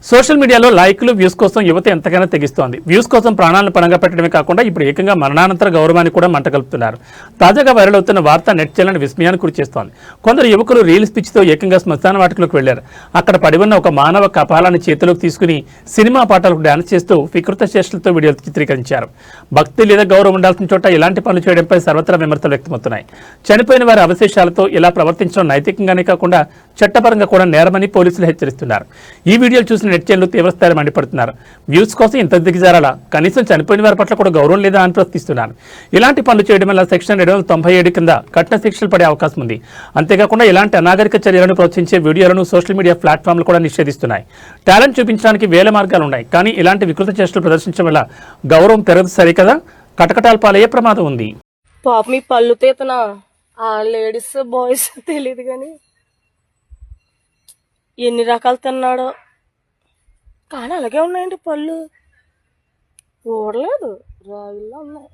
Social మీడియాలో లైక్లు views కోసం యువత ఎంతగానో తెగిస్తోంది. వ్యూస్ కోసం ప్రాణాలను పణంగా పెట్టడమే కాకుండా ఇప్పుడు ఏకంగా మరణానంతర గౌరవాన్ని కూడా మంటగలుపుతున్నారు. తాజాగా వైరల్ అవుతున్న వార్త నెట్ చెల్లని విస్మయాన్ని గురి చేస్తోంది. కొందరు యువకులు రీల్స్ పిచ్చితో ఏకంగా శ్మశాన వాటికలోకి వెళ్లారు. అక్కడ పడి ఉన్న ఒక మానవ కపాలాన్ని చేతిలోకి తీసుకుని సినిమా పాటలకు డాన్స్ చేస్తూ వికృత చేష్టలతో వీడియోలు చిత్రీకరించారు. భక్తి లేదా గౌరవం ఉండాల్సిన చోట ఇలాంటి పనులు చేయడంపై సర్వత్రా విమర్శలు వ్యక్తమవుతున్నాయి. చనిపోయిన వారి అవశేషాలతో ఇలా ప్రవర్తించడం నైతికంగానే కాకుండా చట్టపరంగా కూడా నేరమని పోలీసులు హెచ్చరిస్తున్నారు. ఈ వీడియోలు చూసిన నెటిజన్లు తీవ్రస్థాయిలో మండిపడుతున్నారు. వ్యూస్ కోసం ఇంత దిగజారాలా, కనీసం చనిపోయిన వారి పట్ల కూడా గౌరవం లేదా అని ప్రశ్నిస్తున్నారు. ఇలాంటి పనులు చేయడం వల్ల సెక్షన్ 297 కింద కఠిన శిక్షలు పడే అవకాశం ఉంది. అంతేకాకుండా ఇలాంటి అనాగరిక చర్యలను ప్రోత్సహించే వీడియోలను సోషల్ మీడియా ప్లాట్ఫామ్లు కూడా నిషేధిస్తున్నాయి. టాలెంట్ చూపించడానికి వేల మార్గాలు ఉన్నాయి, కానీ ఇలాంటి వికృత చేష్టలు ప్రదర్శించడం వల్ల గౌరవం పెరగదు సరికదా, కటకటాల పాలయ్యే ప్రమాదం ఉంది. పాప మీ పళ్ళు తీతన ఆ లేడీస్ బాయ్స్ తెలియదు కానీ ఎన్ని రకాలు తిన్నాడో, కానీ అలాగే ఉన్నాయండి పళ్ళు, చూడలేదు రాయిల్లో ఉన్నాయి.